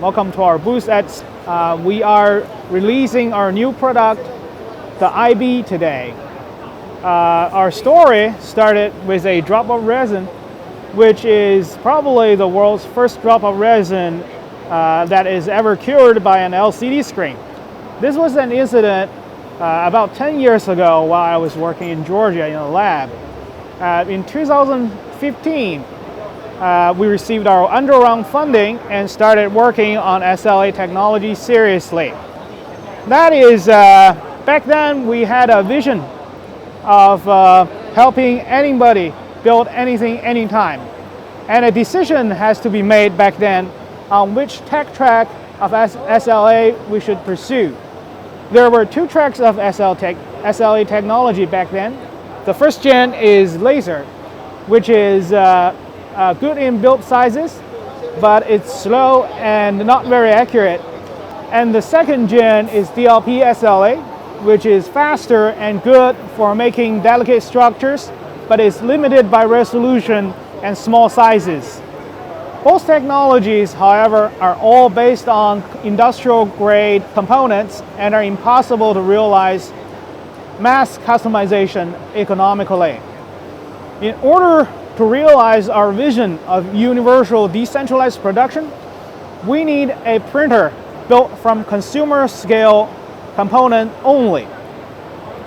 Welcome to our booth. We are releasing our new product, the IBEE, today. Our story started with a drop of resin, which is probably the world's first drop of resin that is ever cured by an LCD screen. This was an incident about 10 years ago while I was working in Georgia in a lab. In 2015, we received our underground funding and started working on SLA technology seriously. That is, back then we had a vision of helping anybody build anything, anytime. And a decision has to be made back then on which tech track of SLA we should pursue. There were two tracks of SLA technology back then. The first gen is laser, which is good in build sizes, but it's slow and not very accurate. And the second gen is DLP SLA, which is faster and good for making delicate structures, but is limited by resolution and small sizes. Both technologies, however, are all based on industrial-grade components and are impossible to realize mass customization economically. In order to realize our vision of universal decentralized production, we need a printer built from consumer-scale component only.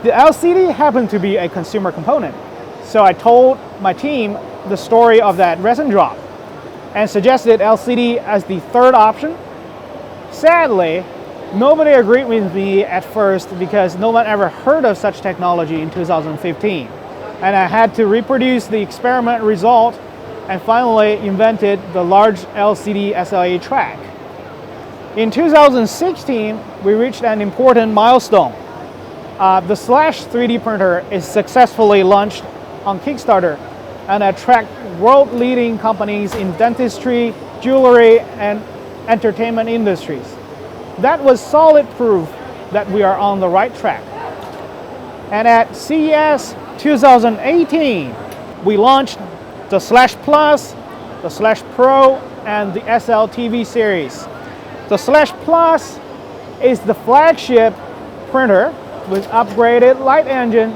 The LCD happened to be a consumer component, so I told my team the story of that resin drop and suggested LCD as the third option. Sadly, nobody agreed with me at first because no one ever heard of such technology in 2015. And I had to reproduce the experiment result and finally invented the large LCD SLA track. In 2016, we reached an important milestone. The Slash 3D printer is successfully launched on Kickstarter and attract world-leading companies in dentistry, jewelry, and entertainment industries. That was solid proof that we are on the right track. And at CES 2018, we launched the Slash Plus, the Slash Pro, and the SL TV series. The Slash Plus is the flagship printer with upgraded light engine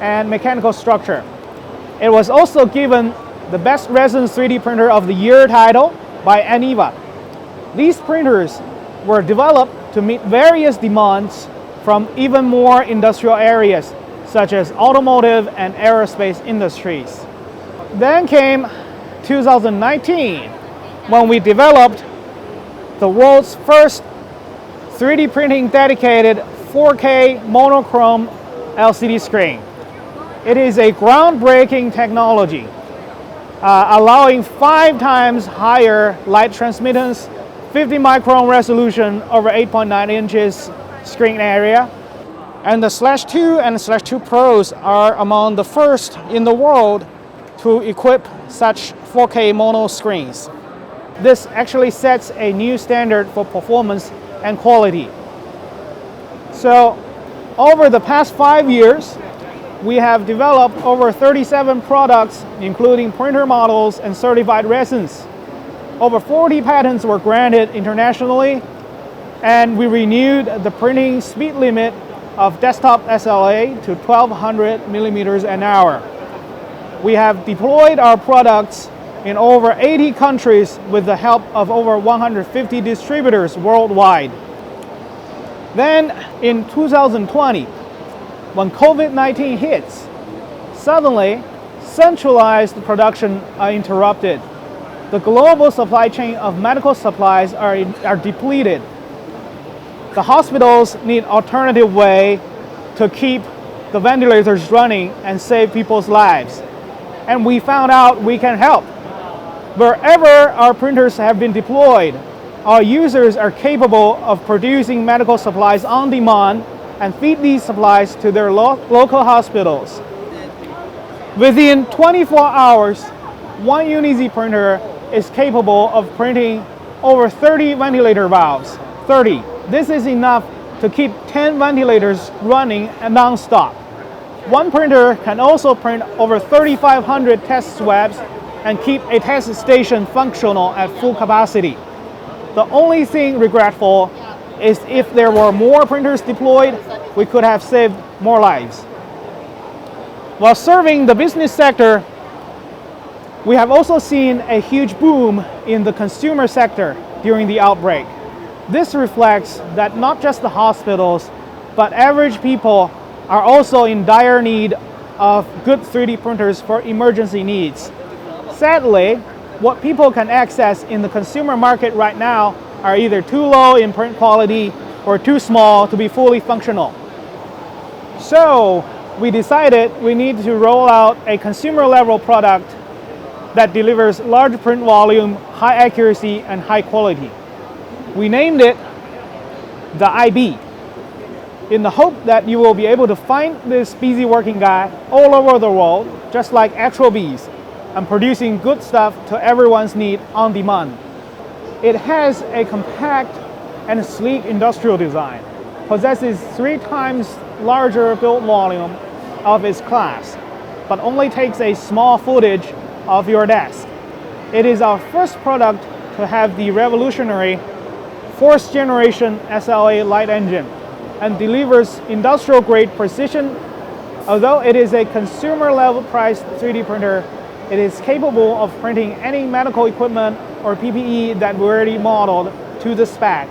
and mechanical structure. It was also given the Best Resin 3D Printer of the Year title by ANIVA. These printers were developed to meet various demands from even more industrial areas, such as automotive and aerospace industries. Then came 2019, when we developed the world's first 3D printing dedicated 4K monochrome LCD screen. It is a groundbreaking technology, allowing 5 times higher light transmittance, 50 micron resolution over 8.9 inches screen area. And the Slash 2 and Slash 2 Pros are among the first in the world to equip such 4K mono screens. This actually sets a new standard for performance and quality. So, over the past 5 years, we have developed over 37 products, including printer models and certified resins. Over 40 patents were granted internationally, and we renewed the printing speed limit of desktop SLA to 1200 millimeters an hour. We have deployed our products in over 80 countries with the help of over 150 distributors worldwide. Then in 2020, when COVID-19 hits, suddenly centralized production are interrupted. The global supply chain of medical supplies are depleted. The hospitals need alternative way to keep the ventilators running and save people's lives. And we found out we can help. Wherever our printers have been deployed, our users are capable of producing medical supplies on demand and feed these supplies to their local hospitals. Within 24 hours, one UNIZ printer is capable of printing over 30 ventilator valves. 30. This is enough to keep 10 ventilators running non-stop. One printer can also print over 3,500 test swabs and keep a test station functional at full capacity. The only thing regretful is if there were more printers deployed, we could have saved more lives. While serving the business sector, we have also seen a huge boom in the consumer sector during the outbreak. This reflects that not just the hospitals, but average people are also in dire need of good 3D printers for emergency needs. Sadly, what people can access in the consumer market right now are either too low in print quality or too small to be fully functional. So we decided we need to roll out a consumer level product that delivers large print volume, high accuracy, and high quality. We named it the IBEE, in the hope that you will be able to find this busy working guy all over the world, just like actual bees, and producing good stuff to everyone's need on demand. It has a compact and sleek industrial design, possesses 3 times larger build volume of its class, but only takes a small footage of your desk. It is our first product to have the revolutionary 4th generation SLA light engine and delivers industrial grade precision. Although it is a consumer level priced 3D printer, it is capable of printing any medical equipment or PPE that we already modeled to the spec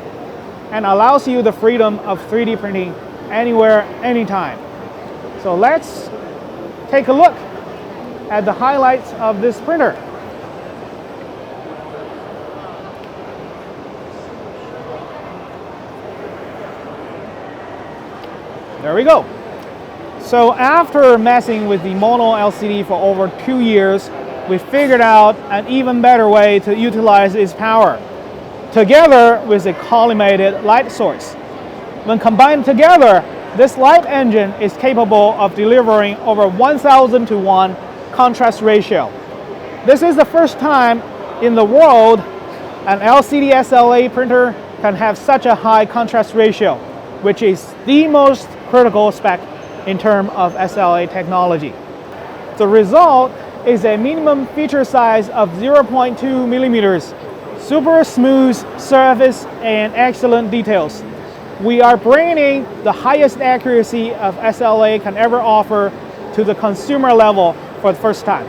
and allows you the freedom of 3D printing anywhere, anytime. So let's take a look at the highlights of this printer. There we go. So after messing with the mono LCD for over 2 years, we figured out an even better way to utilize its power, together with a collimated light source. When combined together, this light engine is capable of delivering over 1,000 to 1 contrast ratio. This is the first time in the world an LCD SLA printer can have such a high contrast ratio, which is the most critical spec in terms of SLA technology. The result is a minimum feature size of 0.2 millimeters, super smooth surface, and excellent details. We are bringing the highest accuracy of SLA can ever offer to the consumer level for the first time.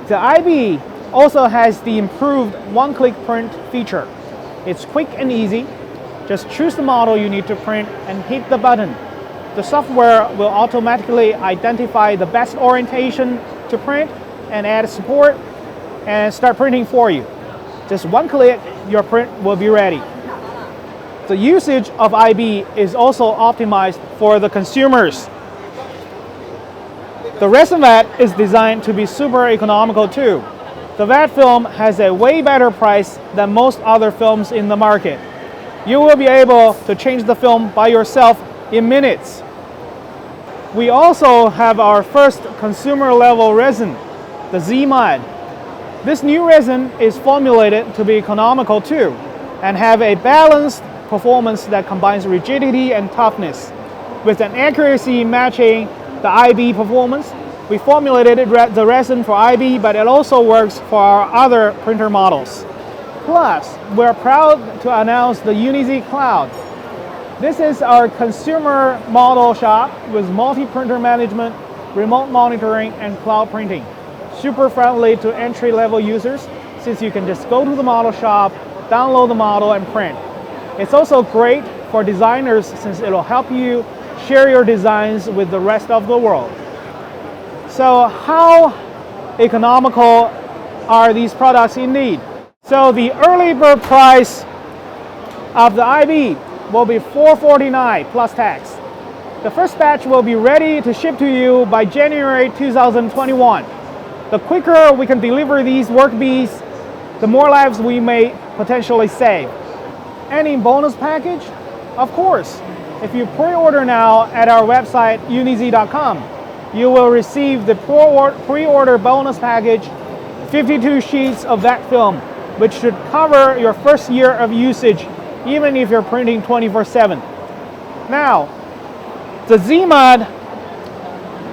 The IBEE also has the improved one-click print feature. It's quick and easy. Just choose the model you need to print and hit the button. The software will automatically identify the best orientation to print and add support and start printing for you. Just one click, your print will be ready. The usage of IBEE is also optimized for the consumers. The resin vat is designed to be super economical too. The vat film has a way better price than most other films in the market. You will be able to change the film by yourself in minutes. We also have our first consumer level resin, the Z-Mod. This new resin is formulated to be economical too, and have a balanced performance that combines rigidity and toughness. With an accuracy matching the IBEE performance, we formulated the resin for IBEE, but it also works for our other printer models. Plus, we're proud to announce the UNIZ Cloud. This is our consumer model shop with multi-printer management, remote monitoring, and cloud printing. Super friendly to entry-level users, since you can just go to the model shop, download the model, and print. It's also great for designers since it'll help you share your designs with the rest of the world. So how economical are these products indeed? So the early bird price of the IBEE will be $449 plus tax. The first batch will be ready to ship to you by January 2021. The quicker we can deliver these work bees, the more lives we may potentially save. Any bonus package? Of course. If you pre-order now at our website uniz.com, you will receive the pre-order bonus package, 52 sheets of that film, which should cover your first year of usage, even if you're printing 24/7. Now, the Z-Mod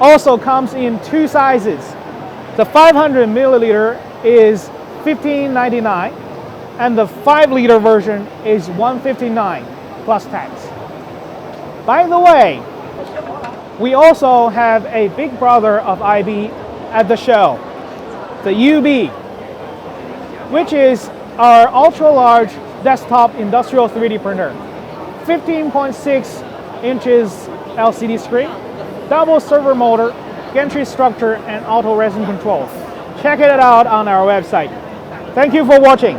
also comes in 2 sizes. The 500 milliliter is $15.99, and the 5-liter version is $159 plus tax. By the way, we also have a big brother of IBEE at the show, the UBEE, which is our ultra-large desktop industrial 3D printer. 15.6 inches LCD screen, double server motor, gantry structure, and auto resin controls. Check it out on our website. Thank you for watching.